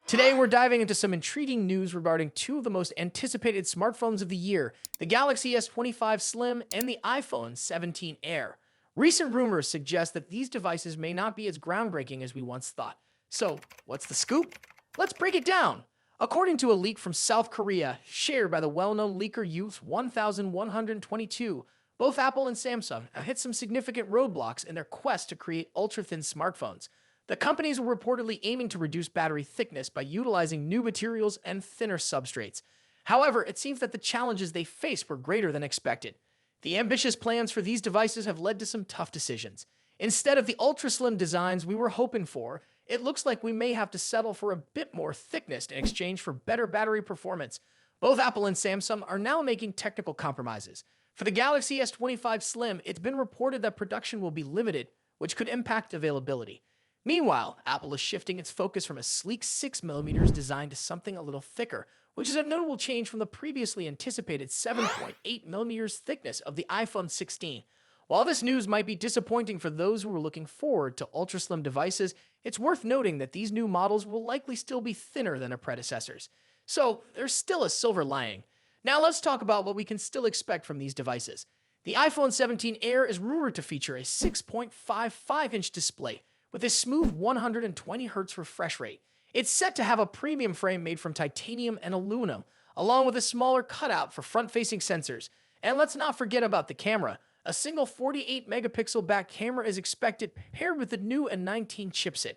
Today, we're diving into some intriguing news regarding two of the most anticipated smartphones of the year, the Galaxy S25 Slim and the iPhone 17 Air. Recent rumors suggest that these devices may not be as groundbreaking as we once thought. So, what's the scoop? Let's break it down. According to a leak from South Korea, shared by the well-known leaker Youth 1122, both Apple and Samsung have hit some significant roadblocks in their quest to create ultra-thin smartphones. The companies were reportedly aiming to reduce battery thickness by utilizing new materials and thinner substrates. However, it seems that the challenges they faced were greater than expected. The ambitious plans for these devices have led to some tough decisions. Instead of the ultra-slim designs we were hoping for, it looks like we may have to settle for a bit more thickness in exchange for better battery performance. Both Apple and Samsung are now making technical compromises. For the Galaxy S25 Slim, it's been reported that production will be limited, which could impact availability. Meanwhile, Apple is shifting its focus from a sleek 6mm design to something a little thicker, which is a notable change from the previously anticipated 7.8mm thickness of the iPhone 16. While this news might be disappointing for those who are looking forward to ultra-slim devices, it's worth noting that these new models will likely still be thinner than their predecessors. So, there's still a silver lining. Now let's talk about what we can still expect from these devices. The iPhone 17 Air is rumored to feature a 6.55-inch display with a smooth 120Hz refresh rate. It's set to have a premium frame made from titanium and aluminum, along with a smaller cutout for front-facing sensors. And let's not forget about the camera. A single 48-megapixel back camera is expected, paired with the new A19 chipset.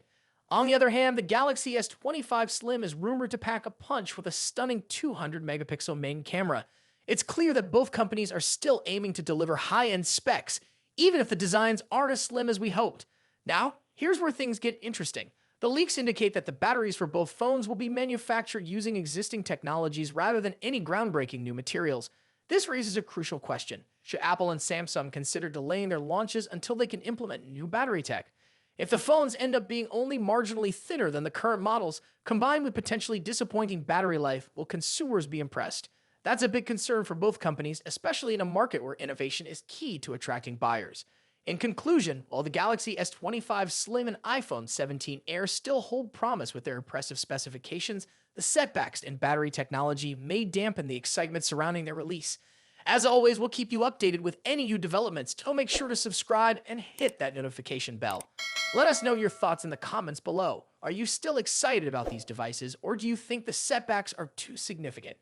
On the other hand, the Galaxy S25 Slim is rumored to pack a punch with a stunning 200-megapixel main camera. It's clear that both companies are still aiming to deliver high-end specs, even if the designs aren't as slim as we hoped. Now, here's where things get interesting. The leaks indicate that the batteries for both phones will be manufactured using existing technologies rather than any groundbreaking new materials. This raises a crucial question. Should Apple and Samsung consider delaying their launches until they can implement new battery tech? If the phones end up being only marginally thinner than the current models, combined with potentially disappointing battery life, will consumers be impressed? That's a big concern for both companies, especially in a market where innovation is key to attracting buyers. In conclusion, while the Galaxy S25 Slim and iPhone 17 Air still hold promise with their impressive specifications, the setbacks in battery technology may dampen the excitement surrounding their release. As always, we'll keep you updated with any new developments, so make sure to subscribe and hit that notification bell. Let us know your thoughts in the comments below. Are you still excited about these devices, or do you think the setbacks are too significant?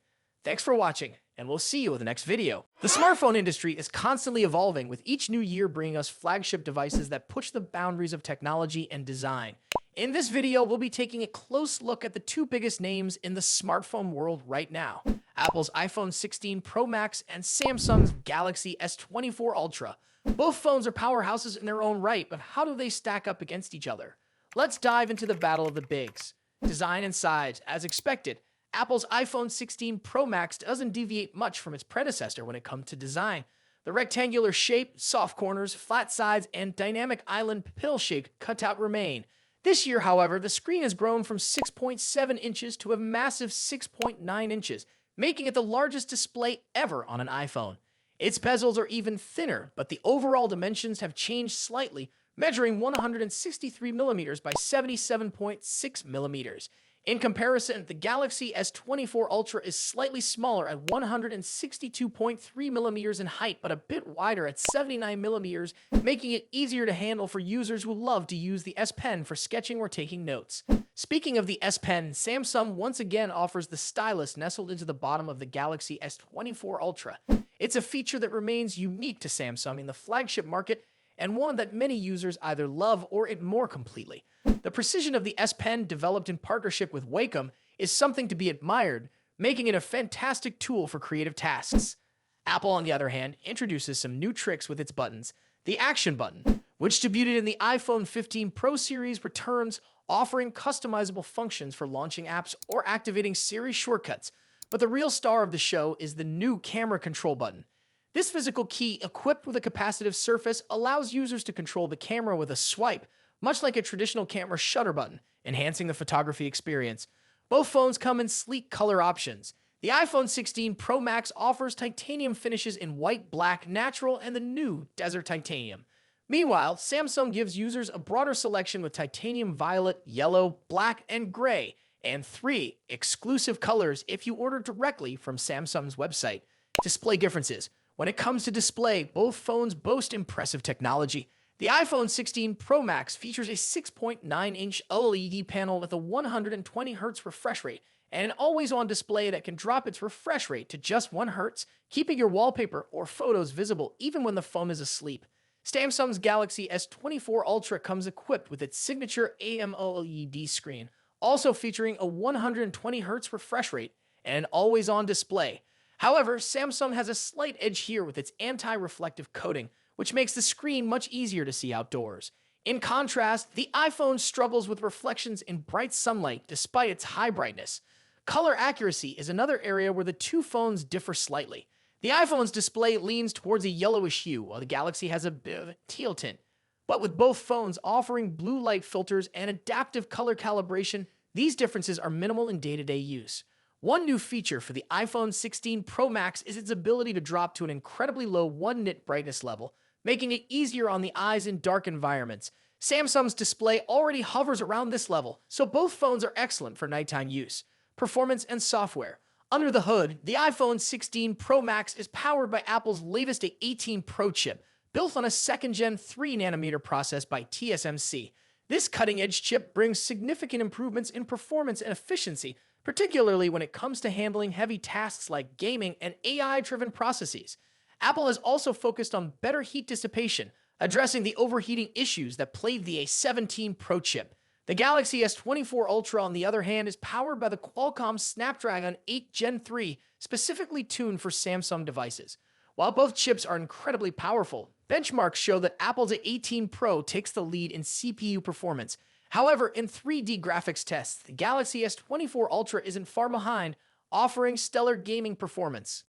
Thanks for watching, and we'll see you in the next video. The smartphone industry is constantly evolving, with each new year bringing us flagship devices that push the boundaries of technology and design. In this video, we'll be taking a close look at the two biggest names in the smartphone world right now: Apple's iPhone 16 Pro Max and Samsung's Galaxy S24 Ultra. Both phones are powerhouses in their own right, but how do they stack up against each other? Let's dive into the battle of the bigs. Design and size. As expected, Apple's iPhone 16 Pro Max doesn't deviate much from its predecessor when it comes to design. The rectangular shape, soft corners, flat sides, and dynamic island pill-shaped cutout remain. This year, however, the screen has grown from 6.7 inches to a massive 6.9 inches, making it the largest display ever on an iPhone. Its bezels are even thinner, but the overall dimensions have changed slightly, measuring 163mm by 77.6mm. In comparison, the Galaxy S24 Ultra is slightly smaller at 162.3mm in height, but a bit wider at 79mm, making it easier to handle for users who love to use the S Pen for sketching or taking notes. Speaking of the S Pen, Samsung once again offers the stylus nestled into the bottom of the Galaxy S24 Ultra. It's a feature that remains unique to Samsung in the flagship market, and one that many users either love or ignore completely. The precision of the S Pen, developed in partnership with Wacom, is something to be admired, making it a fantastic tool for creative tasks. Apple, on the other hand, introduces some new tricks with its buttons. The Action button, which debuted in the iPhone 15 Pro series, returns, offering customizable functions for launching apps or activating Siri shortcuts. But the real star of the show is the new Camera Control button. This physical key, equipped with a capacitive surface, allows users to control the camera with a swipe, much like a traditional camera shutter button, enhancing the photography experience. Both phones come in sleek color options. The iPhone 16 Pro Max offers titanium finishes in white, black, natural, and the new Desert Titanium. Meanwhile, Samsung gives users a broader selection with titanium violet, yellow, black, and gray, and 3 exclusive colors if you order directly from Samsung's website. Display differences. When it comes to display, both phones boast impressive technology. The iPhone 16 Pro Max features a 6.9-inch OLED panel with a 120Hz refresh rate and an always-on display that can drop its refresh rate to just 1 Hz, keeping your wallpaper or photos visible even when the phone is asleep. Samsung's Galaxy S24 Ultra comes equipped with its signature AMOLED screen, also featuring a 120Hz refresh rate and an always-on display. However, Samsung has a slight edge here with its anti-reflective coating, which makes the screen much easier to see outdoors. In contrast, the iPhone struggles with reflections in bright sunlight despite its high brightness. Color accuracy is another area where the two phones differ slightly. The iPhone's display leans towards a yellowish hue, while the Galaxy has a bit of a teal tint. But with both phones offering blue light filters and adaptive color calibration, these differences are minimal in day-to-day use. One new feature for the iPhone 16 Pro Max is its ability to drop to an incredibly low 1 nit brightness level, making it easier on the eyes in dark environments. Samsung's display already hovers around this level, so both phones are excellent for nighttime use. Performance and software. Under the hood, the iPhone 16 Pro Max is powered by Apple's latest A18 Pro chip, built on a second-gen 3nm process by TSMC. This cutting-edge chip brings significant improvements in performance and efficiency, particularly when it comes to handling heavy tasks like gaming and AI-driven processes. Apple has also focused on better heat dissipation, addressing the overheating issues that plagued the A17 Pro chip. The Galaxy S24 Ultra, on the other hand, is powered by the Qualcomm Snapdragon 8 Gen 3, specifically tuned for Samsung devices. While both chips are incredibly powerful, benchmarks show that Apple's A18 Pro takes the lead in CPU performance. However, in 3D graphics tests, the Galaxy S24 Ultra isn't far behind, offering stellar gaming performance.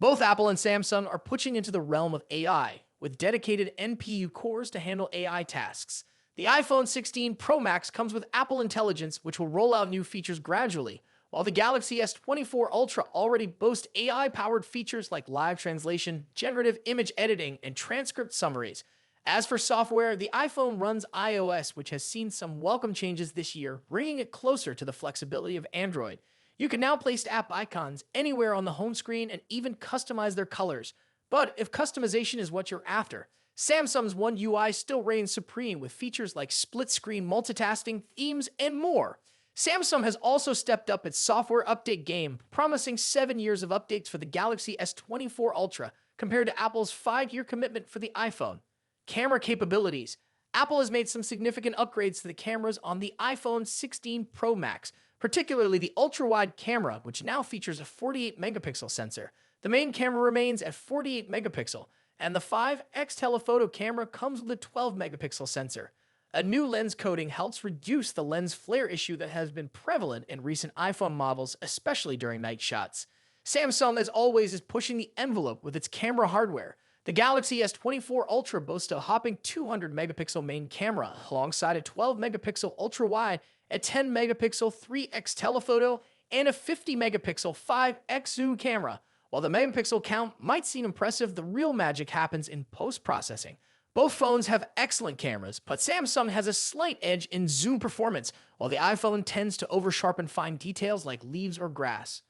Both Apple and Samsung are pushing into the realm of AI, with dedicated NPU cores to handle AI tasks. The iPhone 16 Pro Max comes with Apple Intelligence, which will roll out new features gradually, while the Galaxy S24 Ultra already boasts AI-powered features like live translation, generative image editing, and transcript summaries. As for software, the iPhone runs iOS, which has seen some welcome changes this year, bringing it closer to the flexibility of Android. You can now place app icons anywhere on the home screen and even customize their colors. But if customization is what you're after, Samsung's One UI still reigns supreme with features like split-screen multitasking, themes, and more. Samsung has also stepped up its software update game, promising 7 years of updates for the Galaxy S24 Ultra compared to Apple's 5-year commitment for the iPhone. Camera capabilities. Apple has made some significant upgrades to the cameras on the iPhone 16 Pro Max, particularly the ultra-wide camera, which now features a 48-megapixel sensor. The main camera remains at 48 megapixel, and the 5x telephoto camera comes with a 12-megapixel sensor. A new lens coating helps reduce the lens flare issue that has been prevalent in recent iPhone models, especially during night shots. Samsung, as always, is pushing the envelope with its camera hardware. The Galaxy S24 Ultra boasts a hopping 200-megapixel main camera, alongside a 12-megapixel ultra-wide, a 10-megapixel 3x telephoto, and a 50-megapixel 5x zoom camera. While the megapixel count might seem impressive, the real magic happens in post-processing. Both phones have excellent cameras, but Samsung has a slight edge in zoom performance, while the iPhone tends to over-sharpen fine details like leaves or grass.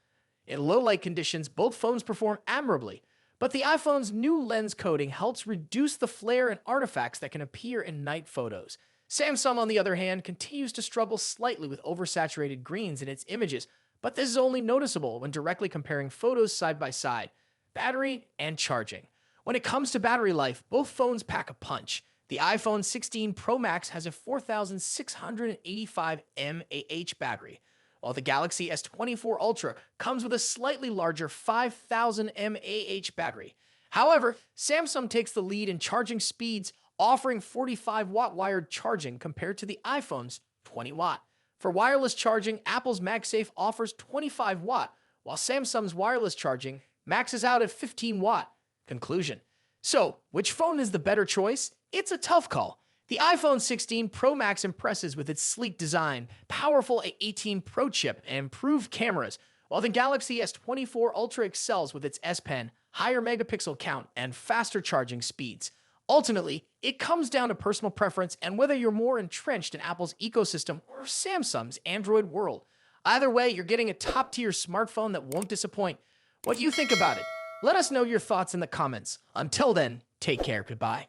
In low-light conditions, both phones perform admirably, but the iPhone's new lens coating helps reduce the flare and artifacts that can appear in night photos. Samsung, on the other hand, continues to struggle slightly with oversaturated greens in its images, but this is only noticeable when directly comparing photos side by side. Battery and charging. When it comes to battery life, both phones pack a punch. The iPhone 16 Pro Max has a 4,685 mAh battery, while the Galaxy S24 Ultra comes with a slightly larger 5,000 mAh battery. However, Samsung takes the lead in charging speeds, offering 45-watt wired charging compared to the iPhone's 20-watt. For wireless charging, Apple's MagSafe offers 25-watt, while Samsung's wireless charging maxes out at 15-watt. Conclusion. So, which phone is the better choice? It's a tough call. The iPhone 16 Pro Max impresses with its sleek design, powerful A18 Pro chip, and improved cameras, while the Galaxy S24 Ultra excels with its S Pen, higher megapixel count, and faster charging speeds. Ultimately, it comes down to personal preference and whether you're more entrenched in Apple's ecosystem or Samsung's Android world. Either way, you're getting a top-tier smartphone that won't disappoint. What do you think about it? Let us know your thoughts in the comments. Until then, take care. Goodbye.